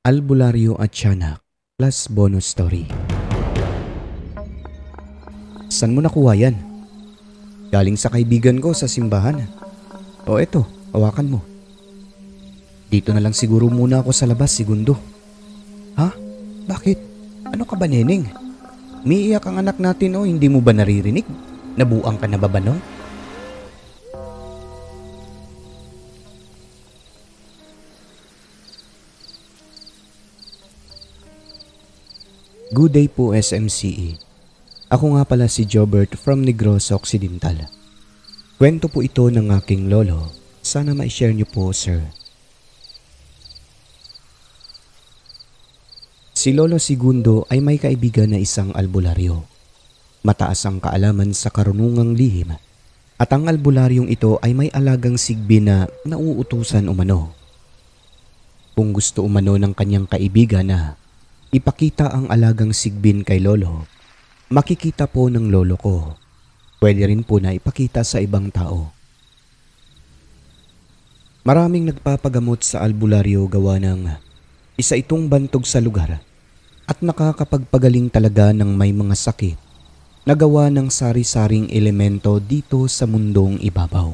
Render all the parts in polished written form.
Albularyo at Tiyanak plus bonus story. San mo nakuha yan? Galing sa kaibigan ko sa simbahan. O eto, hawakan mo. Dito na lang siguro muna ako sa labas, segundo. Ha? Bakit? Ano ka ba, Neneng? Umiiyak ang anak natin o hindi mo ba naririnig? Nabuang ka na ba, Banong? Good day po, SMCE. Ako nga pala si Jobert from Negros Occidental. Kwento po ito ng aking lolo. Sana ma-share niyo po, sir. Si Lolo Segundo ay may kaibigan na isang albularyo. Mataas ang kaalaman sa karunungang lihim at ang albularyong ito ay may alagang sigbi na nauutusan umano. Kung gusto umano ng kanyang kaibigan na ipakita ang alagang sigbin kay Lolo, makikita po ng lolo ko. Pwede rin po na ipakita sa ibang tao. Maraming nagpapagamot sa albularyo gawa ng isa itong bantog sa lugar at nakakapagpagaling talaga ng may mga sakit na gawa ng sari-saring elemento dito sa mundong ibabaw.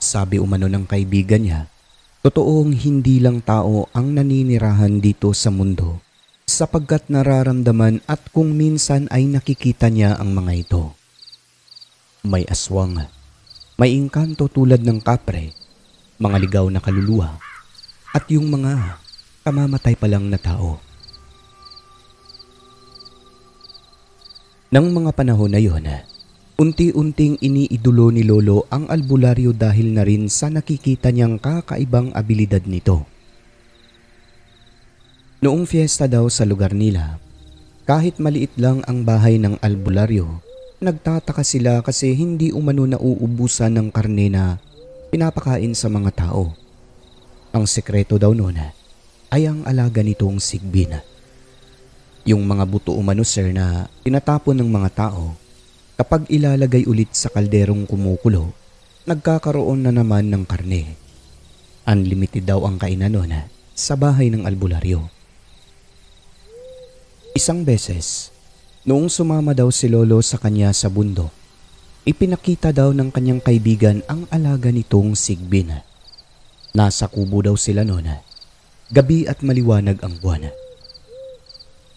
Sabi umano ng kaibigan niya, totoong hindi lang tao ang naninirahan dito sa mundo sapagkat nararamdaman at kung minsan ay nakikita niya ang mga ito. May aswang, may engkanto tulad ng kapre, mga ligaw na kaluluwa, at yung mga kamamatay pa lang na tao. Nang mga panahon na yon, unti-unting iniidolo ni Lolo ang albularyo dahil na rin sa nakikita niyang kakaibang abilidad nito. Noong fiesta daw sa lugar nila, kahit maliit lang ang bahay ng albularyo, nagtataka sila kasi hindi umano nauubusan ng karne na pinapakain sa mga tao. Ang sekreto daw noon ay ang alaga nitong sigbin. Yung mga buto umano, sir, na tinatapon ng mga tao, kapag ilalagay ulit sa kalderong kumukulo, nagkakaroon na naman ng karne. Unlimited daw ang kainan noon sa bahay ng albularyo. Isang beses, noong sumama daw si Lolo sa kanya sa bundok, ipinakita daw ng kanyang kaibigan ang alaga nitong sigbin. Nasa kubo daw sila noon, gabi at maliwanag ang buwan.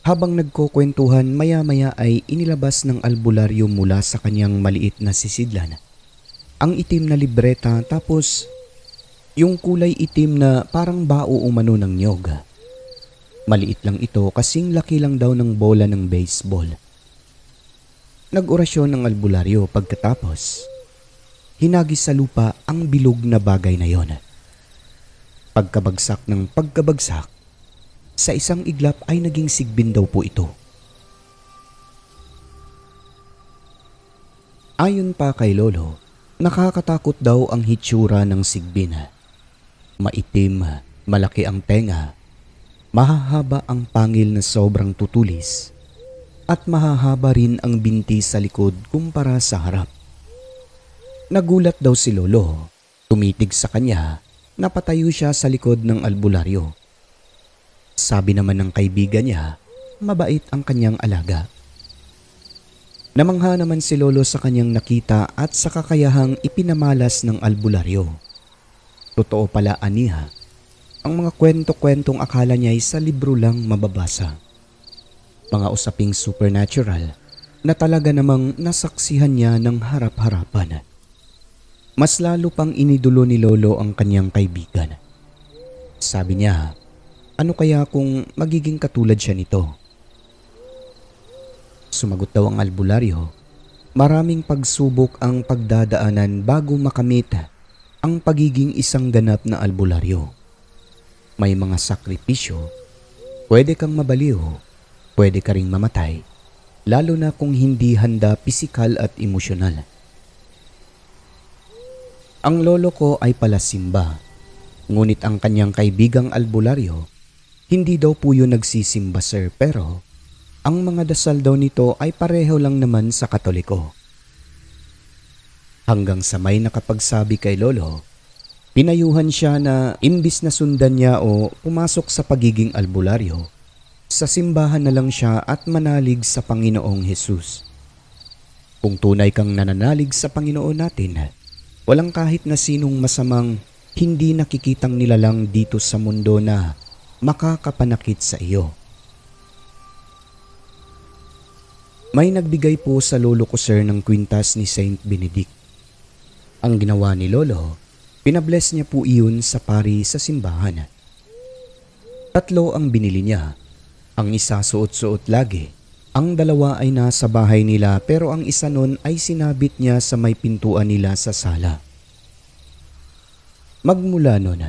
Habang nagkukwentuhan, maya-maya ay inilabas ng albularyo mula sa kanyang maliit na sisidlan ang itim na libreta, tapos yung kulay itim na parang bao umano ng niyog. Maliit lang ito kasing laki lang daw ng bola ng baseball. Nag-orasyon ng albularyo pagkatapos hinagis sa lupa ang bilog na bagay na yon. Pagkabagsak ng pagkabagsak, sa isang iglap ay naging sigbin daw po ito. Ayon pa kay Lolo, nakakatakot daw ang hitsura ng sigbin. Maitim, malaki ang tenga, mahahaba ang pangil na sobrang tutulis, at mahahaba rin ang binti sa likod kumpara sa harap. Nagulat daw si Lolo, tumitig sa kanya, napatayo siya sa likod ng albularyo. Sabi naman ng kaibigan niya, mabait ang kanyang alaga. Namangha naman si Lolo sa kanyang nakita at sa kakayahang ipinamalas ng albularyo. Totoo pala, aniha, ang mga kwento-kwentong akala niya ay sa libro lang mababasa. Mga usaping supernatural na talaga namang nasaksihan niya ng harap-harapan. Mas lalo pang inidulo ni Lolo ang kanyang kaibigan. Sabi niya, ano kaya kung magiging katulad siya nito? Sumagot daw ang albularyo, maraming pagsubok ang pagdadaanan bago makamit ang pagiging isang ganap na albularyo. May mga sakripisyo, pwede kang mabaliw, pwede ka ring mamatay, lalo na kung hindi handa pisikal at emosyonal. Ang lolo ko ay palasimba, ngunit ang kanyang kaibigang albularyo, hindi daw po yun nagsisimba, sir, pero ang mga dasal daw nito ay pareho lang naman sa Katoliko. Hanggang sa may nakapagsabi kay Lolo, Pinayuhan siya na imbis na sundan niya o pumasok sa pagiging albularyo, sa simbahan na lang siya at manalig sa Panginoong Hesus. Kung tunay kang nananalig sa Panginoon natin, walang kahit na sinong masamang hindi nakikitang nilalang dito sa mundo na makakapanakit sa iyo. May nagbigay po sa lolo ko sir ng kwintas ni Saint Benedict. Ang ginawa ni lolo, pinabless niya po iyon sa pari sa simbahan. 3 ang binili niya. Ang isa suot-suot lagi. Ang 2 ay nasa bahay nila pero ang isa nun ay sinabit niya sa may pintuan nila sa sala. Magmula nun,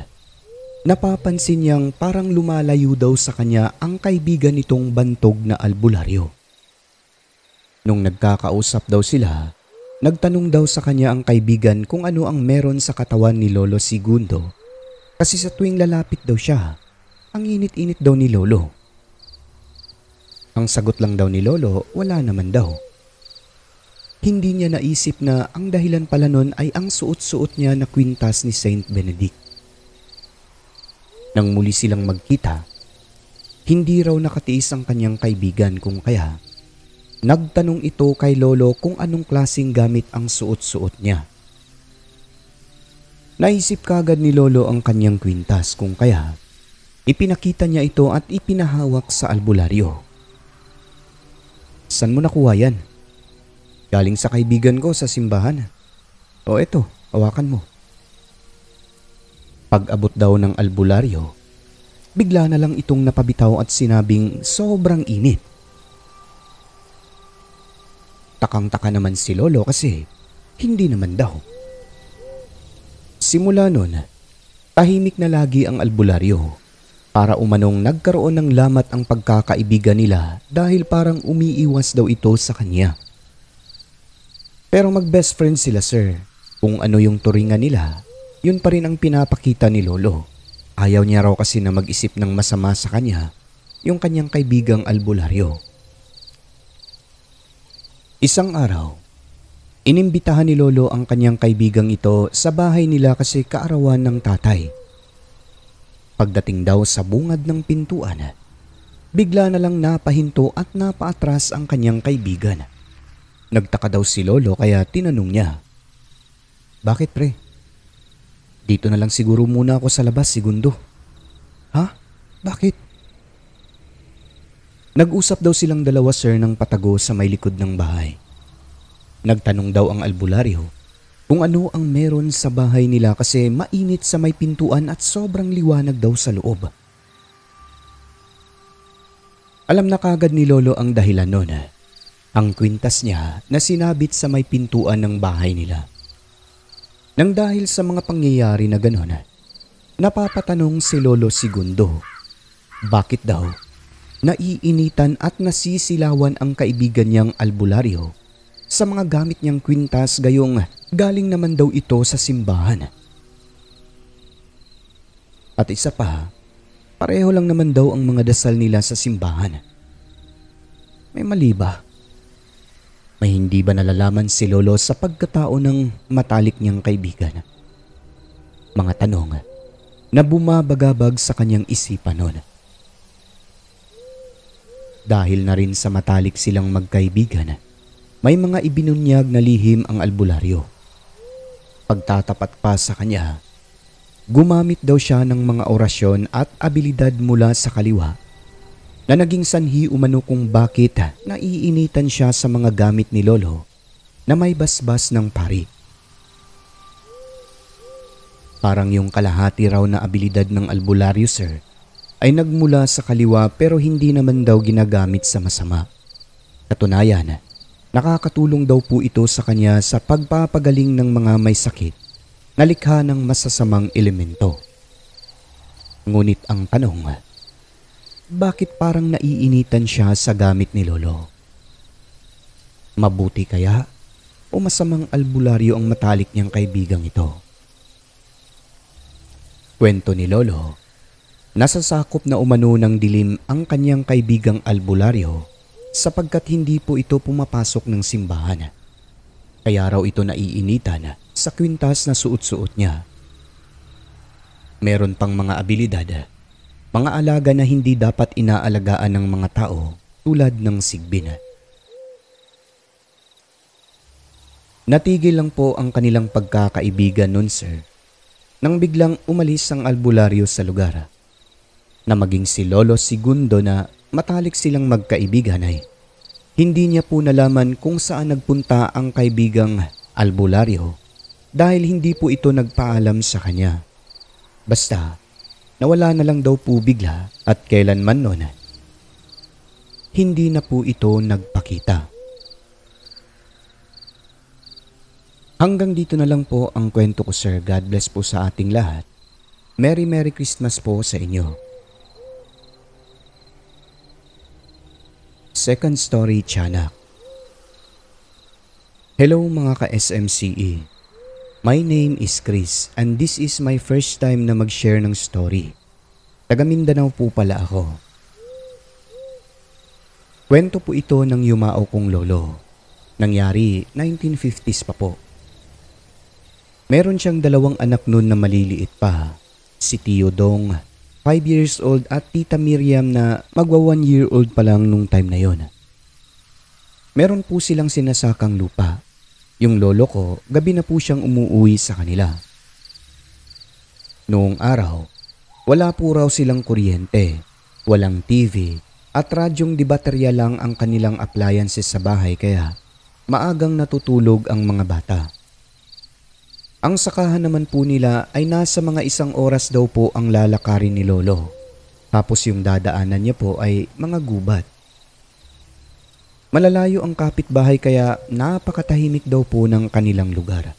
napapansin niyang parang lumalayo daw sa kanya ang kaibigan nitong bantog na albularyo. Nung nagkakausap daw sila, nagtanong daw sa kanya ang kaibigan kung ano ang meron sa katawan ni Lolo Segundo kasi sa tuwing lalapit daw siya, ang init-init daw ni Lolo. Ang sagot lang daw ni Lolo, wala naman daw. Hindi niya naisip na ang dahilan pala nun ay ang suot-suot niya na kwintas ni Saint Benedict. Nang muli silang magkita, hindi raw nakatiis ang kanyang kaibigan kung kaya nagtanong ito kay Lolo kung anong klaseng gamit ang suot-suot niya. Naisip kagad ni Lolo ang kanyang kwintas kung kaya ipinakita niya ito at ipinahawak sa albularyo. San mo nakuha yan? Galing sa kaibigan ko sa simbahan. O eto, hawakan mo. Pag-abot daw ng albularyo, bigla na lang itong napabitaw at sinabing sobrang init. Takang-taka naman si Lolo kasi hindi naman daw. Simula nun, tahimik na lagi ang albularyo. Para umanong nagkaroon ng lamat ang pagkakaibigan nila dahil parang umiiwas daw ito sa kanya. Pero mag-best friend sila sir. Kung ano yung turingan nila, yun pa rin ang pinapakita ni Lolo. Ayaw niya raw kasi na mag-isip ng masama sa kanya yung kanyang kaibigang albularyo. Isang araw, inimbitahan ni Lolo ang kanyang kaibigang ito sa bahay nila kasi kaarawan ng tatay. Pagdating daw sa bungad ng pintuan, bigla na lang napahinto at napaatras ang kanyang kaibigan. Nagtaka daw si Lolo kaya tinanong niya, "Bakit pre? Dito na lang siguro muna ako sa labas, Segundo." "Ha? Bakit?" Nag-usap daw silang dalawa sir ng patago sa may likod ng bahay. Nagtanong daw ang albularyo kung ano ang meron sa bahay nila kasi mainit sa may pintuan at sobrang liwanag daw sa loob. Alam na kagad ni Lolo ang dahilan nun. Ang kwintas niya na sinabit sa may pintuan ng bahay nila. Nang dahil sa mga pangyayari na gano'n, napapatanong si Lolo Segundo, bakit daw naiinitan at nasisilawan ang kaibigan niyang albularyo sa mga gamit niyang kwintas gayong galing naman daw ito sa simbahan. At isa pa, pareho lang naman daw ang mga dasal nila sa simbahan. May mali ba? May hindi ba nalalaman si Lolo sa pagkatao ng matalik niyang kaibigan? Mga tanong na bumabagabag sa kanyang isipan noon. Dahil na rin sa matalik silang magkaibigan, may mga ibinunyag na lihim ang albularyo. Pagtatapat pa sa kanya, gumamit daw siya ng mga orasyon at abilidad mula sa kaliwa na naging sanhi umano kung bakit naiinitan siya sa mga gamit ni Lolo na may basbas ng pari. Parang yung kalahati raw na abilidad ng albularyo sir ay nagmula sa kaliwa pero hindi naman daw ginagamit sa masama. Katunayan, nakakatulong daw po ito sa kanya sa pagpapagaling ng mga may sakit na likha ng masasamang elemento. Ngunit ang tanong, bakit parang naiinitan siya sa gamit ni Lolo? Mabuti kaya o masamang albularyo ang matalik niyang kaibigang ito? Kwento ni Lolo, nasasakop na umano ng dilim ang kanyang kaibigang albularyo sapagkat hindi po ito pumapasok ng simbahan. Kaya raw ito naiinitan sa kwintas na suot-suot niya. Meron pang mga abilidad, mga alaga na hindi dapat inaalagaan ng mga tao tulad ng sigbin. Natigil lang po ang kanilang pagkakaibigan nun, sir, nang biglang umalis ang albularyo sa lugar. Na maging si Lolo Segundo na matalik silang magkaibigan ay hindi niya po nalaman kung saan nagpunta ang kaibigang albularyo dahil hindi po ito nagpaalam sa kanya. Basta, nawala na lang daw po bigla at kailanman noon, hindi na po ito nagpakita. Hanggang dito na lang po ang kwento ko, sir. God bless po sa ating lahat. Merry Christmas po sa inyo. Second story, Tiyanak. Hello mga ka-SMCE. My name is Chris and this is my first time na mag-share ng story. Taga Mindanao po pala ako. Kwento po ito ng yumao kong lolo. Nangyari 1950s pa po. Meron siyang 2 anak noon na maliliit pa. Si Tio Dong, 5 years old, at Tita Miriam na magwa 1 year old pa lang nung time na yon. Meron po silang sinasakang lupa. Yung lolo ko, gabi na po siyang umuwi sa kanila. Noong araw, wala po raw silang kuryente, walang TV, at radyong di baterya lang ang kanilang appliances sa bahay kaya maagang natutulog ang mga bata. Ang sakahan naman po nila ay nasa mga 1 oras daw po ang lalakarin ni Lolo. Tapos yung dadaanan niya po ay mga gubat. Malalayo ang kapitbahay kaya napakatahimik daw po ng kanilang lugar.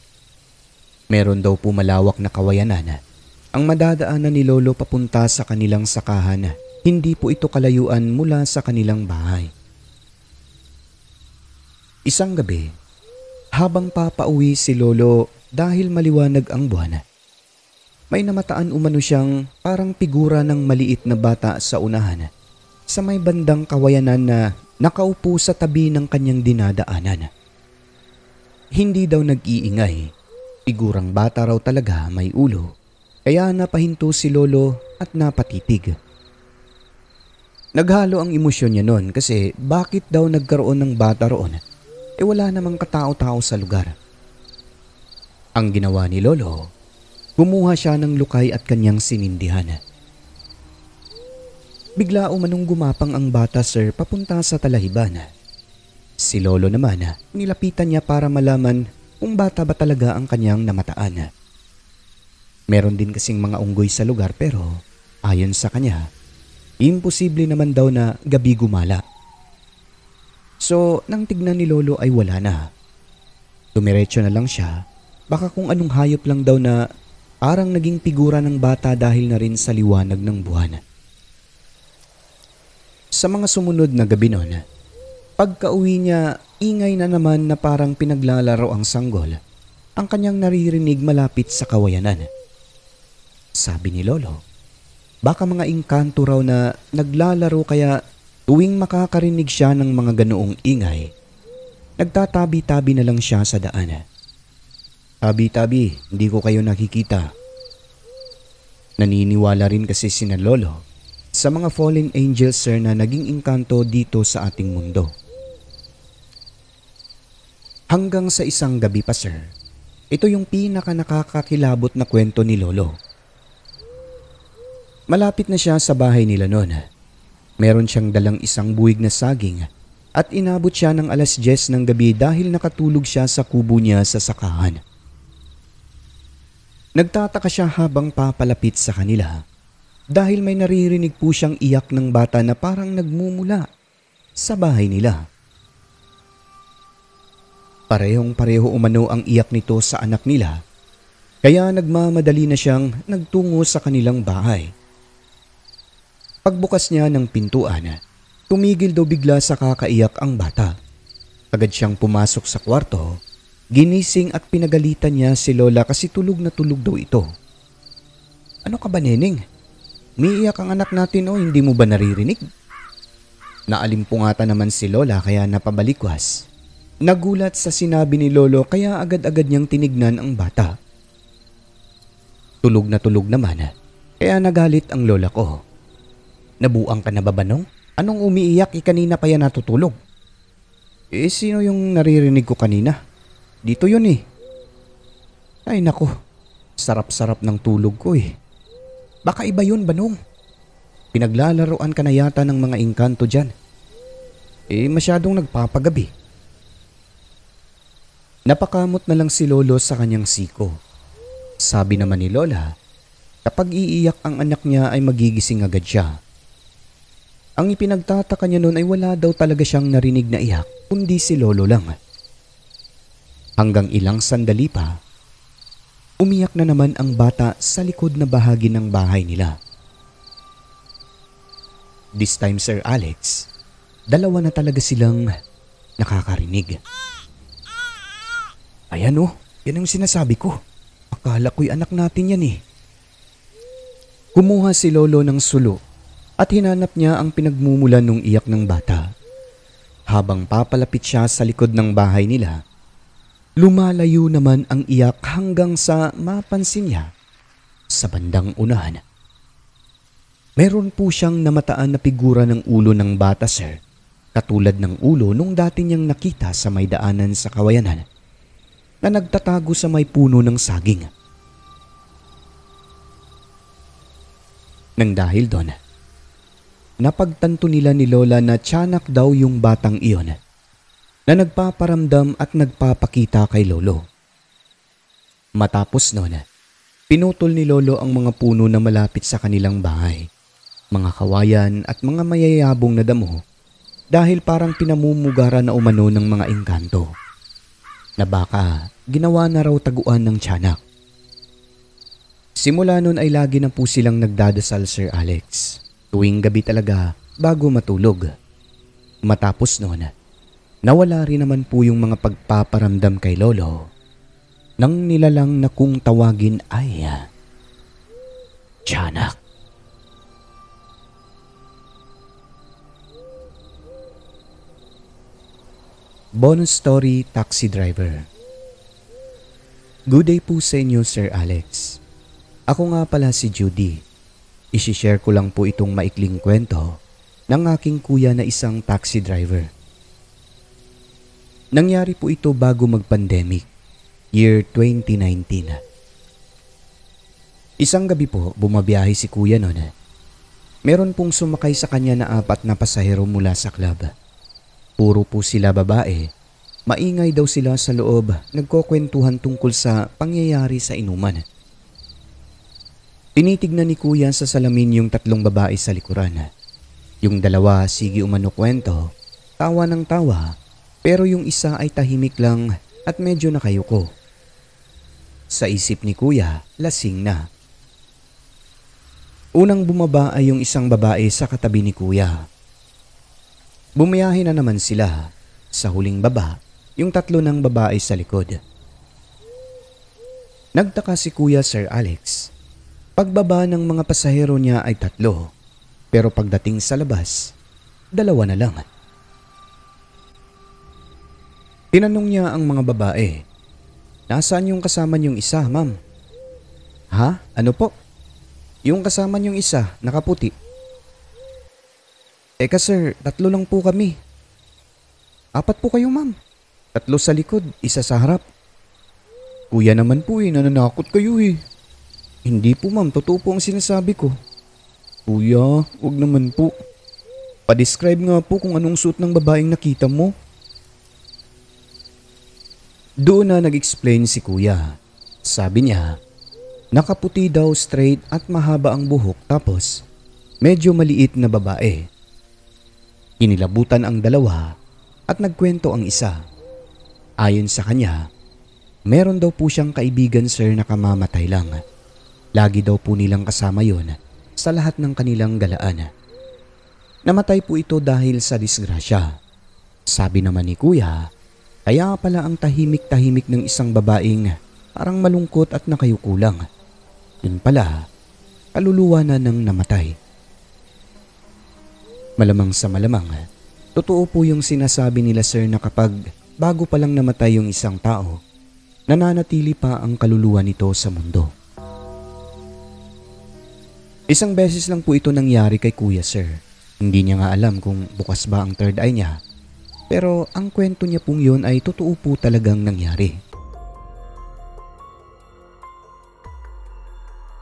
Meron daw po malawak na kawayanan. Ang madadaanan ni Lolo papunta sa kanilang sakahan, hindi po ito kalayuan mula sa kanilang bahay. Isang gabi, habang papauwi si Lolo dahil maliwanag ang buwan, may namataan umano siyang parang figura ng maliit na bata sa unahan sa may bandang kawayanan na nakaupo sa tabi ng kanyang dinadaanan. Hindi daw nag-iingay, figurang bata raw talaga, may ulo, kaya napahinto si Lolo at napatitig. Naghalo ang emosyon niya noon kasi bakit daw nagkaroon ng bata roon? Wala namang katao-tao sa lugar. Ang ginawa ni Lolo, kumuha siya ng lukay at kanyang sinindihan. Bigla umanong gumapang ang bata, sir, papunta sa talahiban. Si Lolo naman, nilapitan niya para malaman kung bata ba talaga ang kanyang namataan. Meron din kasing mga unggoy sa lugar pero ayon sa kanya, imposible naman daw na gabi gumala. So, nang tignan ni Lolo ay wala na. Dumiretso na lang siya, baka kung anong hayop lang daw na parang naging figura ng bata dahil na rin sa liwanag ng buwan. Sa mga sumunod na gabi noon, pagka-uwi niya, ingay na naman na parang pinaglalaro ang sanggol ang kanyang naririnig malapit sa kawayanan. Sabi ni Lolo, baka mga engkanto raw na naglalaro kaya tuwing makakarinig siya ng mga ganoong ingay, nagtatabi-tabi na lang siya sa daan. Tabi-tabi, hindi ko kayo nakikita. Naniniwala rin kasi sina Lolo sa mga fallen angels, sir, na naging engkanto dito sa ating mundo. Hanggang sa isang gabi pa, sir, ito yung pinaka nakakakilabot na kwento ni Lolo. Malapit na siya sa bahay nila noon. Meron siyang dalang isang buwig na saging at inabot siya ng 10:00 ng gabi dahil nakatulog siya sa kubo niya sa sakahan. Nagtataka siya habang papalapit sa kanila dahil may naririnig po siyang iyak ng bata na parang nagmumula sa bahay nila. Parehong-pareho umano ang iyak nito sa anak nila, kaya nagmamadali na siyang nagtungo sa kanilang bahay. Pagbukas niya ng pintuan, tumigil daw bigla sa kakaiyak ang bata. Agad siyang pumasok sa kwarto, ginising at pinagalitan niya si Lola kasi tulog na tulog daw ito. Ano ka ba, Neneng? Umiiyak ang anak natin o hindi mo ba naririnig? Naalimpungatan naman si Lola kaya napabalikwas. Nagulat sa sinabi ni Lolo kaya agad-agad niyang tinignan ang bata. Tulog na tulog naman Kaya nagalit ang lola ko. Nabuang ka na ba, Banong? Anong umiiyak? Kanina pa yan natutulog. Sino yung naririnig ko kanina? Dito yun eh. Ay nako, sarap-sarap ng tulog ko eh. Baka iba yun, Banong. Pinaglalaroan ka na yata ng mga engkanto dyan. Masyadong nagpapagabi. Napakamot na lang si Lolo sa kanyang siko. Sabi naman ni Lola, kapag iiyak ang anak niya ay magigising agad siya. Ang ipinagtataka niya noon ay wala daw talaga siyang narinig na iyak, kundi si Lolo lang. Hanggang ilang sandali pa, umiyak na naman ang bata sa likod na bahagi ng bahay nila. This time, Sir Alex, dalawa na talaga silang nakakarinig. Ayan oh, yan ang sinasabi ko. Akala ko'y anak natin yan eh. Kumuha si Lolo ng sulo at hinanap niya ang pinagmumulan ng iyak ng bata. Habang papalapit siya sa likod ng bahay nila, lumalayo naman ang iyak hanggang sa mapansin niya sa bandang unahan. Meron po siyang namataan na figura ng ulo ng bata, sir, katulad ng ulo nung dati niyang nakita sa may daanan sa kawayanan na nagtatago sa may puno ng saging. Nang dahil doon, napagtanto nila ni Lola na tiyanak daw yung batang iyon na nagpaparamdam at nagpapakita kay Lolo. Matapos noon, pinutol ni Lolo ang mga puno na malapit sa kanilang bahay, mga kawayan at mga mayayabong na damo dahil parang pinamumugara na umano ng mga engkanto na baka ginawa na raw taguan ng tiyanak. Simula noon ay lagi na po silang nagdadasal, Sir Alex, tuwing gabi talaga bago matulog. Matapos noon, nawala rin naman po yung mga pagpaparamdam kay Lolo nang nilalang na kung tawagin ay tiyanak. Bonus story, Taxi Driver. Good day po sa inyo, Sir Alex. Ako nga pala si Judy. Isishare ko lang po itong maikling kwento ng aking kuya na isang taxi driver. Nangyari po ito bago mag-pandemic, year 2019. Isang gabi po, bumabiyahe si kuya noon. Meron pong sumakay sa kanya na 4 na pasahero mula sa club. Puro po sila babae. Maingay daw sila sa loob, nagkukwentuhan tungkol sa pangyayari sa inuman. Tinitignan ni kuya sa salamin yung 3 babae sa likuran. Yung 2 sige umano kwento, tawa ng tawa, pero yung isa ay tahimik lang at medyo nakayuko. Sa isip ni kuya, lasing na. Unang bumaba ay yung isang babae sa katabi ni kuya. Bumiyahe na naman sila. Sa huling baba, yung 3 ng babae sa likod. Nagtaka si kuya, Sir Alex. Pagbaba ng mga pasahero niya ay 3, pero pagdating sa labas, 2 na lang. Tinanong niya ang mga babae, "Nasaan yung kasama niyong isa, ma'am?" "Ha? Ano po?" "Yung kasama niyong isa, nakaputi." "Teka sir, 3 lang po kami." "4 po kayo, ma'am. 3 sa likod, 1 sa harap." "Kuya naman po nananakot kayo eh." "Hindi po ma'am, totoo po ang sinasabi ko." "Kuya, wag naman po. Pa-describe nga po kung anong suot ng babaeng nakita mo." Doon na nag-explain si kuya. Sabi niya, nakaputi daw, straight at mahaba ang buhok, tapos medyo maliit na babae. Inilabutan ang 2 at nagkwento ang isa. Ayon sa kanya, meron daw po siyang kaibigan, sir, na kamamatay lang. Lagi daw po nilang kasama yon sa lahat ng kanilang galaan. Namatay po ito dahil sa disgrasya. Sabi naman ni kuya, kaya pala ang tahimik-tahimik ng isang babaeng parang malungkot at nakayuko lang. Yun pala, kaluluwa na ng namatay. Malamang sa malamang, totoo po yung sinasabi nila, sir, na kapag bago pa lang namatay yung isang tao, nananatili pa ang kaluluwa nito sa mundo. Isang beses lang po ito nangyari kay Kuya Sir. Hindi niya nga alam kung bukas ba ang third eye niya. Pero ang kwento niya pong yun ay totoo po talagang nangyari.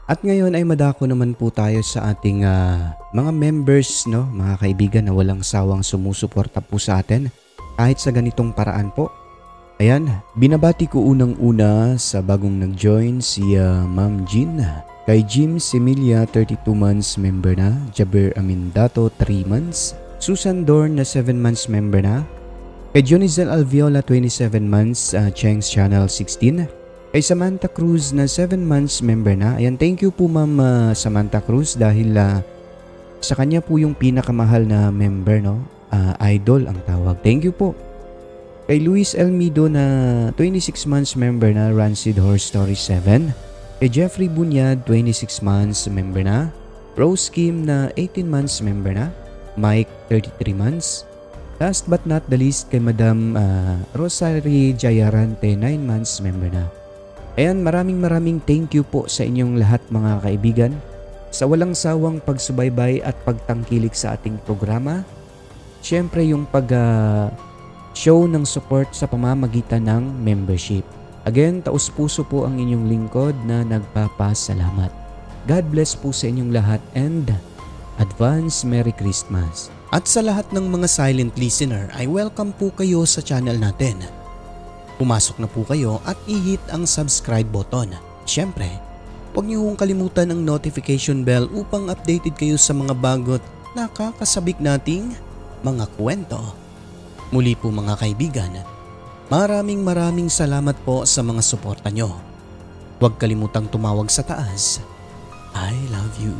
At ngayon ay madako naman po tayo sa ating mga members, no, mga kaibigan na walang sawang sumusuporta po sa atin kahit sa ganitong paraan po. Ayan, binabati ko unang-una sa bagong nag-join si Ma'am Jean. Kay Jim Semilia, 32 months member na. Jaber Amindato, 3 months. Susan Dorn na 7 months member na. Kay Jonizel Alviola, 27 months, Cheng's Channel 16. Kay Samantha Cruz na 7 months member na. Ayan, thank you po Ma'am Samantha Cruz dahil sa kanya po yung pinakamahal na member, no? Idol ang tawag. Thank you po. Kay Luis Elmido na 26 months member na, Rancid Horse Story 7. Kay Jeffrey Bunyad, 26 months member na. Rose Kim na 18 months member na. Mike, 33 months. Last but not the least kay Madam Rosary Jayarante, 9 months member na. Ayan, maraming thank you po sa inyong lahat mga kaibigan sa walang sawang pagsubaybay at pagtangkilik sa ating programa. Siyempre yung show ng support sa pamamagitan ng membership. Again, taus-puso po ang inyong lingkod na nagpapasalamat. God bless po sa inyong lahat and advance Merry Christmas. At sa lahat ng mga silent listener ay welcome po kayo sa channel natin. Pumasok na po kayo at i-hit ang subscribe button. Siyempre, huwag niyo kong kalimutan ang notification bell upang updated kayo sa mga bagot nakakasabik nating mga kwento. Muli po mga kaibigan, maraming salamat po sa mga suporta nyo. Huwag kalimutang tumawag sa taas. I love you.